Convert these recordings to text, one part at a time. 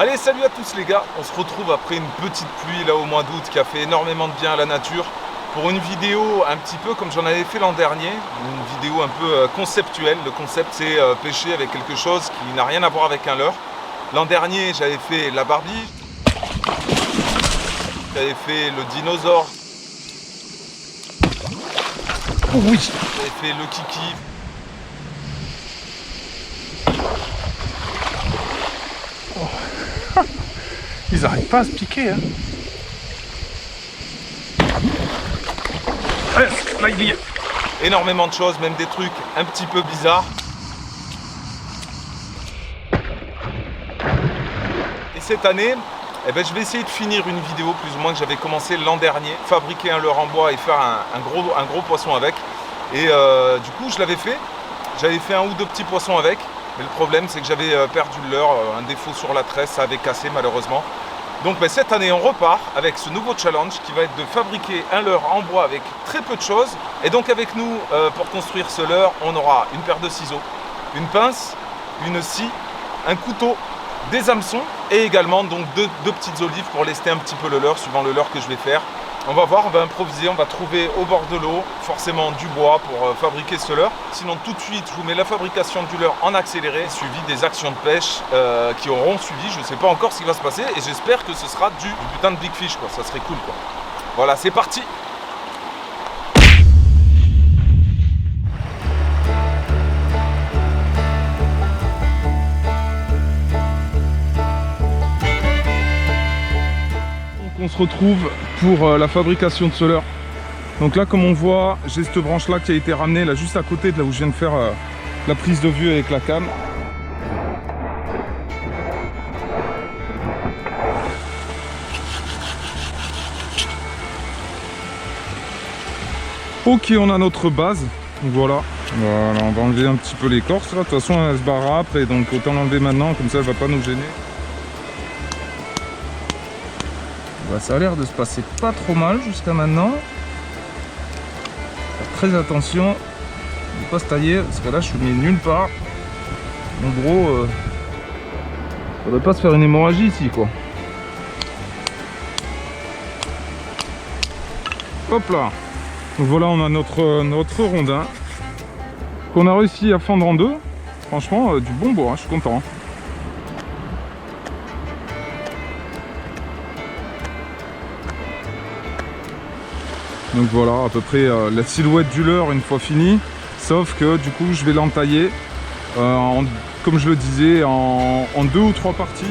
Allez, salut à tous les gars, on se retrouve après une petite pluie là au mois d'août qui a fait énormément de bien à la nature pour une vidéo un petit peu comme j'en avais fait l'an dernier, une vidéo un peu conceptuelle. Le concept c'est pêcher avec quelque chose qui n'a rien à voir avec un leurre. L'an dernier j'avais fait la barbie, j'avais fait le dinosaure, Oh oui. j'avais fait le kiki. Ils n'arrivent pas à se piquer, hein. Là, il y est. Énormément de choses, même des trucs un petit peu bizarres. Et cette année, je vais essayer de finir une vidéo plus ou moins que j'avais commencé l'an dernier, fabriquer un leurre en bois et faire un gros poisson avec. Et du coup, je l'avais fait. J'avais fait un ou deux petits poissons avec. Mais le problème, c'est que j'avais perdu le leurre, un défaut sur la tresse, ça avait cassé malheureusement. Donc cette année, on repart avec ce nouveau challenge qui va être de fabriquer un leurre en bois avec très peu de choses. Et donc avec nous, pour construire ce leurre, on aura une paire de ciseaux, une pince, une scie, un couteau, des hameçons et également donc deux petites olives pour lester un petit peu le leurre, suivant le leurre que je vais faire. On va voir, on va improviser, on va trouver au bord de l'eau forcément du bois pour fabriquer ce leurre. Sinon tout de suite, je vous mets la fabrication du leurre en accéléré, suivi des actions de pêche qui auront suivi. Je ne sais pas encore ce qui va se passer et j'espère que ce sera du putain de big fish, quoi. Ça serait cool, quoi. Voilà, c'est parti. On se retrouve pour la fabrication de ce leurre. Donc là, comme on voit, j'ai cette branche là qui a été ramenée là juste à côté de là où je viens de faire la prise de vue avec la cam. Ok, on a notre base. Donc voilà, on va enlever un petit peu l'écorce là. De toute façon, elle se barrera après, donc autant l'enlever maintenant, comme ça elle va pas nous gêner. Bah, ça a l'air de se passer pas trop mal jusqu'à maintenant. Faire très attention de ne pas se tailler parce que là je suis mis nulle part. En gros, faudrait pas se faire une hémorragie ici, quoi. Hop là. Donc voilà, on a notre rondin qu'on a réussi à fendre en deux. Franchement, du bon bois, hein, je suis content. Donc voilà à peu près la silhouette du leurre une fois fini, sauf que du coup je vais l'entailler comme je le disais en 2 ou 3 parties.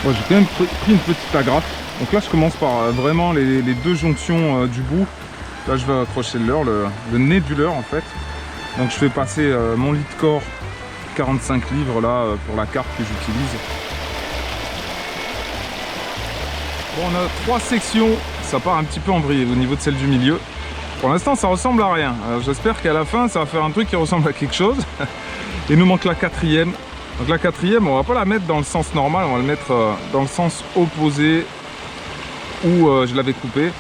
Bon, j'ai quand même pris une petite agrafe. Donc là je commence par vraiment les deux jonctions du bout. Là je vais accrocher le leurre, le nez du leurre en fait. Donc je fais passer mon lit de corps 45 livres là pour la carpe que j'utilise. Bon, on a 3 sections, ça part un petit peu en vrille au niveau de celle du milieu. Pour l'instant ça ressemble à rien. J'espère qu'à la fin ça va faire un truc qui ressemble à quelque chose. Il nous manque la 4e. Donc la 4e, on va pas la mettre dans le sens normal, on va la mettre dans le sens opposé où je l'avais coupé.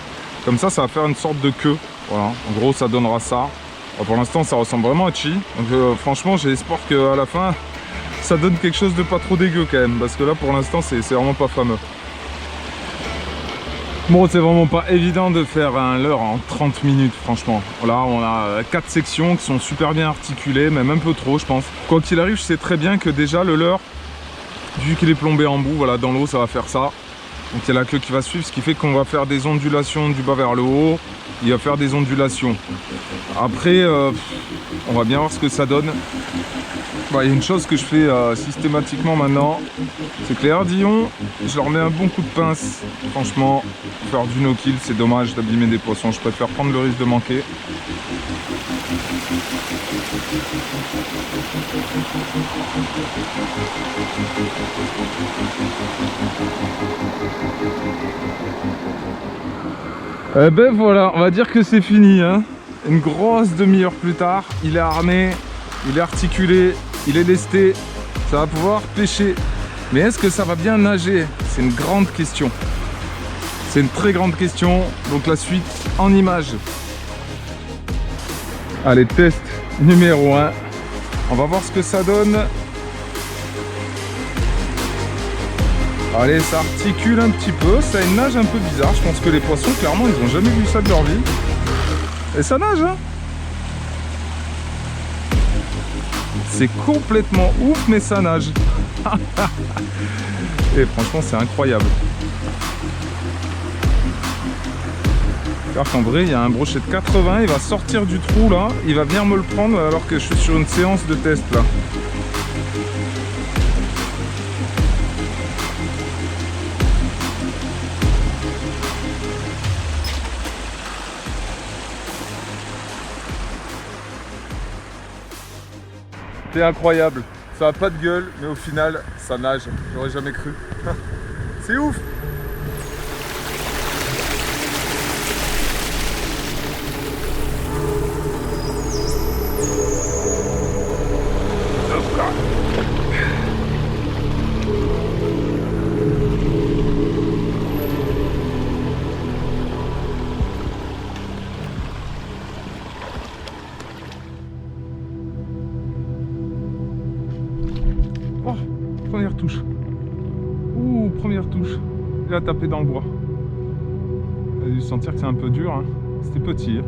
Comme ça va faire une sorte de queue. Voilà, en gros ça donnera ça. Alors, pour l'instant ça ressemble vraiment à chi. Donc franchement j'ai espoir qu'à la fin ça donne quelque chose de pas trop dégueu quand même. Parce que là pour l'instant c'est vraiment pas fameux. Bon, c'est vraiment pas évident de faire un leurre en 30 minutes franchement. Là on a 4 sections qui sont super bien articulées, même un peu trop je pense. Quoi qu'il arrive, je sais très bien que déjà le leurre, vu qu'il est plombé en bout, voilà, dans l'eau ça va faire ça. Donc il y a la queue qui va suivre, ce qui fait qu'on va faire des ondulations du bas vers le haut. Il va faire des ondulations. Après, on va bien voir ce que ça donne. Bah, il y a une chose que je fais systématiquement maintenant, c'est que les hardillons, je leur mets un bon coup de pince. Franchement, faire du no-kill, c'est dommage d'abîmer des poissons. Je préfère prendre le risque de manquer. Eh ben voilà, on va dire que c'est fini, hein. Une grosse demi-heure plus tard, il est armé, il est articulé, il est lesté. Ça va pouvoir pêcher. Mais est-ce que ça va bien nager? C'est une grande question. C'est une très grande question. Donc la suite en images. Allez, test numéro 1. On va voir ce que ça donne. Allez, ça articule un petit peu. Ça a une nage un peu bizarre. Je pense que les poissons, clairement, ils n'ont jamais vu ça de leur vie. Et ça nage, hein. C'est complètement ouf, mais ça nage. Et franchement, c'est incroyable. Alors qu'en vrai, il y a un brochet de 80, il va sortir du trou là, il va venir me le prendre alors que je suis sur une séance de test là. C'est incroyable. Ça a pas de gueule, mais au final, ça nage. J'aurais jamais cru. C'est ouf! Oh, première touche. Ouh, première touche. Il a tapé dans le bois. Il a dû sentir que c'est un peu dur. Hein. C'était petit. Hein.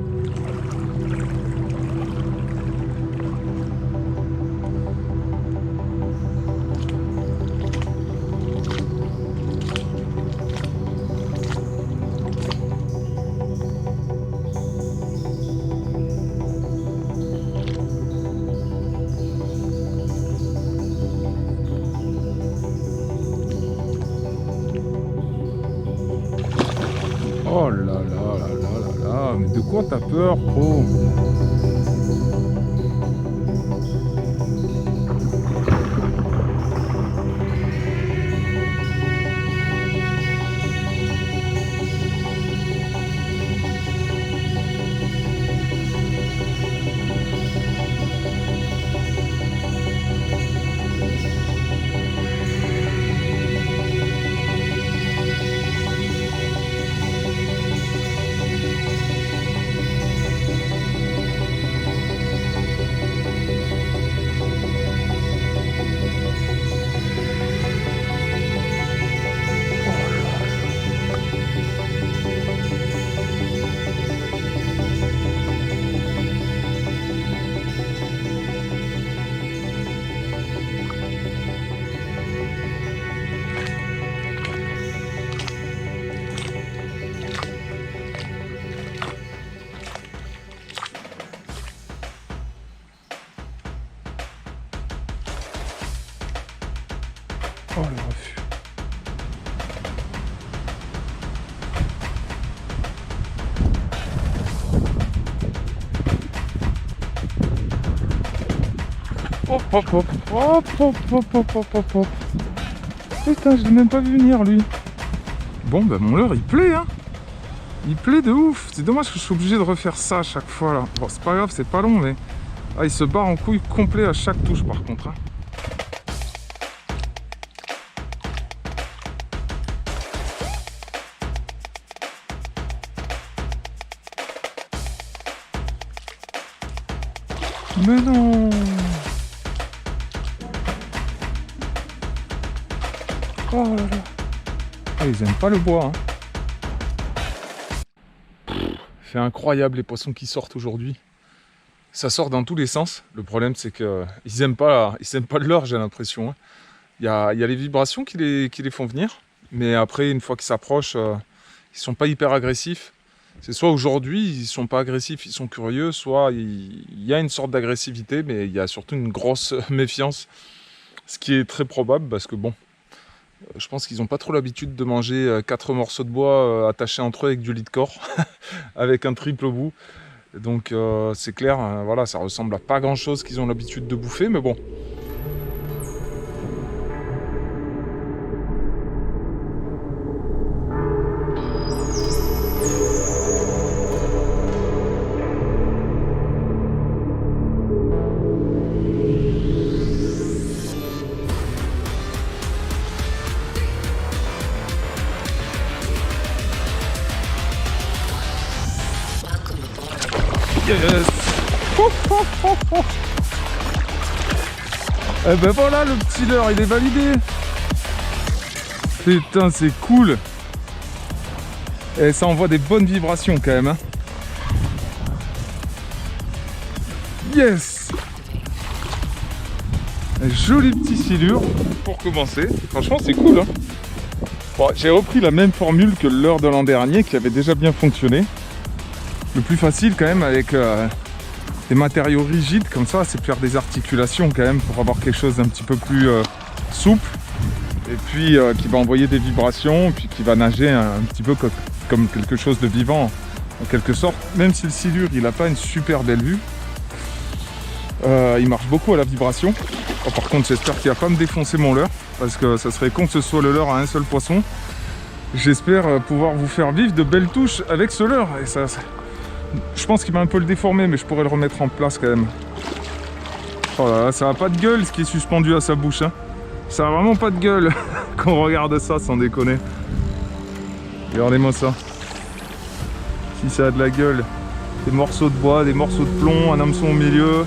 Oh là là là là là là, mais de quoi t'as peur, pro? Oh le refus. Hop hop hop hop hop hop hop hop hop hop. Putain, je l'ai même pas vu venir lui. Bon bah mon leurre il plaît hein. Il plaît de ouf. C'est dommage que je suis obligé de refaire ça à chaque fois là. Bon c'est pas grave, c'est pas long mais. Ah il se barre en couille complet à chaque touche par contre hein. Mais non. Oh là là. Ah, ils aiment pas le bois. Hein. C'est incroyable les poissons qui sortent aujourd'hui. Ça sort dans tous les sens. Le problème c'est que ils aiment pas le leurre, j'ai l'impression. Hein. Il y a les vibrations qui les font venir. Mais après, une fois qu'ils s'approchent, ils sont pas hyper agressifs. C'est soit aujourd'hui, ils sont pas agressifs, ils sont curieux, soit il y a une sorte d'agressivité, mais il y a surtout une grosse méfiance. Ce qui est très probable parce que bon, je pense qu'ils n'ont pas trop l'habitude de manger 4 morceaux de bois attachés entre eux avec du lit de corps, avec un triple au bout. Donc c'est clair, voilà, ça ressemble à pas grand chose qu'ils ont l'habitude de bouffer, mais bon. Yes. Et ben voilà, le petit leurre, il est validé. Putain, c'est cool. Et ça envoie des bonnes vibrations quand même. Hein. Yes. Joli petit silure pour commencer. Franchement, c'est cool. Hein. Bon, j'ai repris la même formule que le leurre de l'an dernier qui avait déjà bien fonctionné. Le plus facile quand même avec des matériaux rigides comme ça, c'est de faire des articulations quand même pour avoir quelque chose d'un petit peu plus souple. Et puis qui va envoyer des vibrations, puis qui va nager un petit peu comme quelque chose de vivant en quelque sorte. Même si le silure il n'a pas une super belle vue, il marche beaucoup à la vibration. Oh, par contre j'espère qu'il va pas me défoncer mon leurre, parce que ça serait con que ce soit le leurre à un seul poisson. J'espère pouvoir vous faire vivre de belles touches avec ce leurre. Et ça, je pense qu'il va un peu le déformer, mais je pourrais le remettre en place quand même. Oh là là, ça n'a pas de gueule ce qui est suspendu à sa bouche. Hein. Ça a vraiment pas de gueule quand on regarde ça, sans déconner. Regardez-moi ça. Si ça a de la gueule. Des morceaux de bois, des morceaux de plomb, un hameçon au milieu.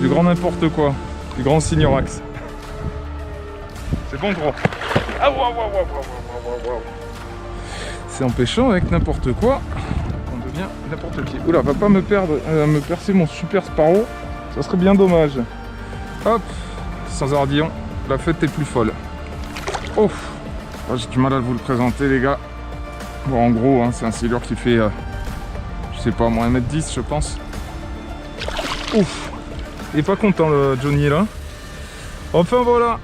Du grand n'importe quoi. Du grand signorax. C'est bon gros. Ah, waouh, waouh, waouh, waouh. C'est empêchant avec n'importe quoi. On devient n'importe qui. Oula, va pas me perdre, me percer mon super sparrow. Ça serait bien dommage. Hop, sans ardillon. La fête est plus folle. Oh, j'ai du mal à vous le présenter les gars. Bon, en gros, hein, c'est un silure qui fait, je sais pas, moins 1m10 je pense. Ouf, il est pas content le Johnny là. Enfin voilà.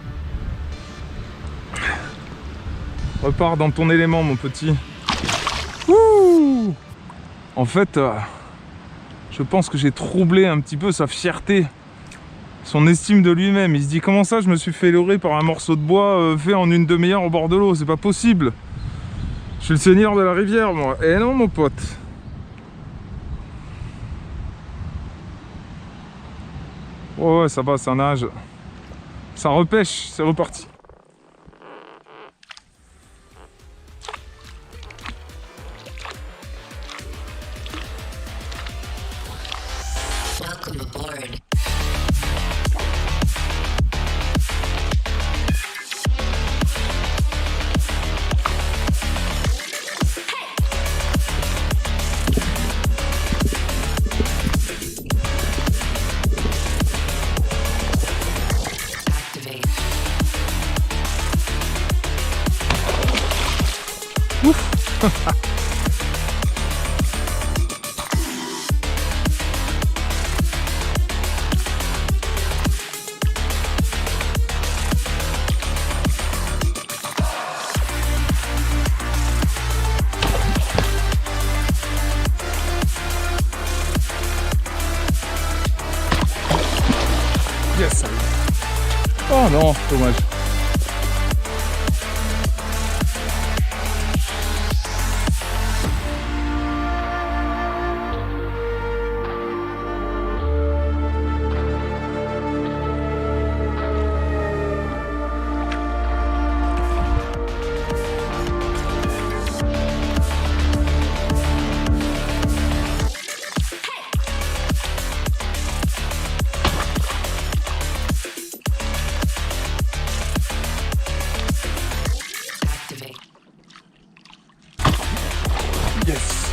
Repars dans ton élément mon petit. Ouh. En fait, je pense que j'ai troublé un petit peu sa fierté. Son estime de lui-même, il se dit comment ça je me suis fait leurrer par un morceau de bois fait en une demi-heure au bord de l'eau, c'est pas possible. Je suis le seigneur de la rivière moi. Eh non mon pote. Oh ouais ça va, ça nage. Ça repêche, c'est reparti. Welcome aboard. Yes. Oh non, dommage. Yes.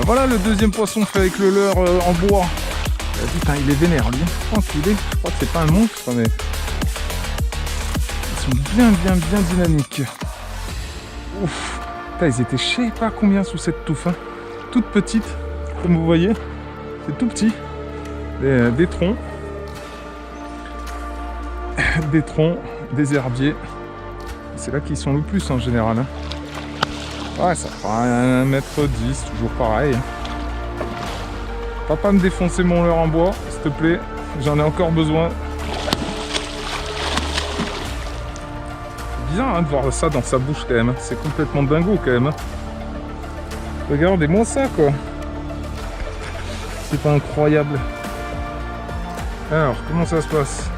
Voilà le deuxième poisson fait avec le leurre en bois. Putain, il est vénère lui. Enculé. Je crois que c'est pas un monstre, mais ils sont bien dynamiques. Ouf. Putain, ils étaient je sais pas combien sous cette touffe. Hein. Toute petite, comme vous voyez. C'est tout petit. Des troncs. Des troncs, des herbiers. C'est là qu'ils sont le plus en général. Hein. Ouais, ça fera 1m10, toujours pareil. Va pas me défoncer mon leurre en bois, s'il te plaît. J'en ai encore besoin. C'est bien hein, de voir ça dans sa bouche quand même. C'est complètement dingo quand même. Regardez-moi ça quoi. C'est pas incroyable. Alors, comment ça se passe?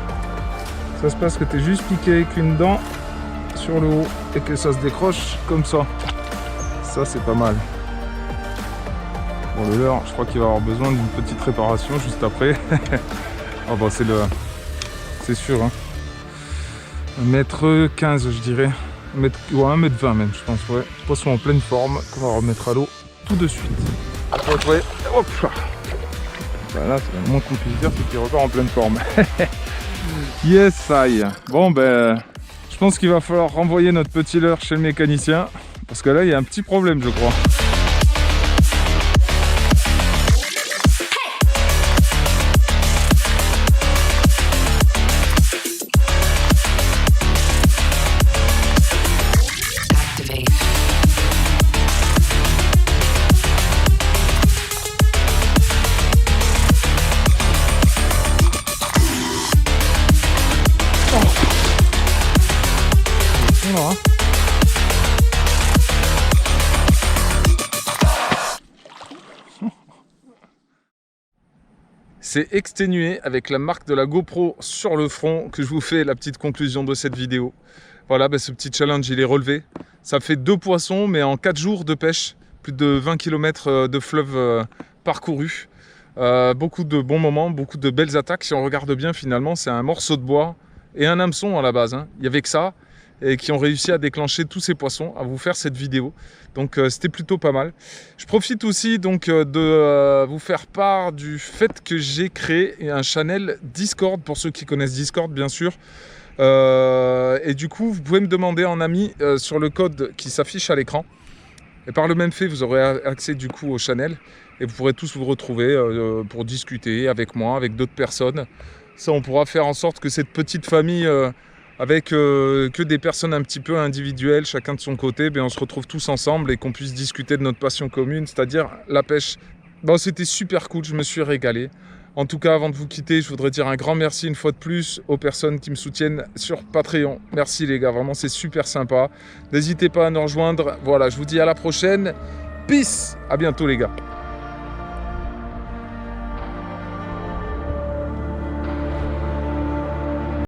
Ça se passe que t'es juste piqué avec une dent sur le haut et que ça se décroche comme ça. Ça c'est pas mal. Bon, le leurre, je crois qu'il va avoir besoin d'une petite réparation juste après. Oh bah c'est sûr, hein. 1m15 je dirais. 1m20 même, je pense, ouais. Poisson en pleine forme qu'on va remettre à l'eau tout de suite. Ouais. Hop là. Bah là, c'est le moins qu'on puisse dire, c'est qu'il repart en pleine forme. Yes, aïe. Bon, ben, je pense qu'il va falloir renvoyer notre petit leurre chez le mécanicien. Parce que là, il y a un petit problème, je crois. C'est exténué avec la marque de la GoPro sur le front que je vous fais la petite conclusion de cette vidéo. Voilà, ce petit challenge il est relevé. Ça fait 2 poissons mais en 4 jours de pêche, plus de 20 km de fleuve parcouru. Beaucoup de bons moments, beaucoup de belles attaques. Si on regarde bien finalement, c'est un morceau de bois et un hameçon à la base. Il n'y avait que ça. Et qui ont réussi à déclencher tous ces poissons, à vous faire cette vidéo. Donc c'était plutôt pas mal. Je profite aussi donc de vous faire part du fait que j'ai créé un channel Discord, pour ceux qui connaissent Discord bien sûr. Et du coup, vous pouvez me demander en ami sur le code qui s'affiche à l'écran. Et par le même fait, vous aurez accès du coup au channel. Et vous pourrez tous vous retrouver pour discuter avec moi, avec d'autres personnes. Ça, on pourra faire en sorte que cette petite famille... avec que des personnes un petit peu individuelles, chacun de son côté, on se retrouve tous ensemble et qu'on puisse discuter de notre passion commune, c'est-à-dire la pêche. Bon, c'était super cool, je me suis régalé. En tout cas, avant de vous quitter, je voudrais dire un grand merci une fois de plus aux personnes qui me soutiennent sur Patreon. Merci les gars, vraiment c'est super sympa. N'hésitez pas à nous rejoindre. Voilà, je vous dis à la prochaine. Peace, à bientôt les gars.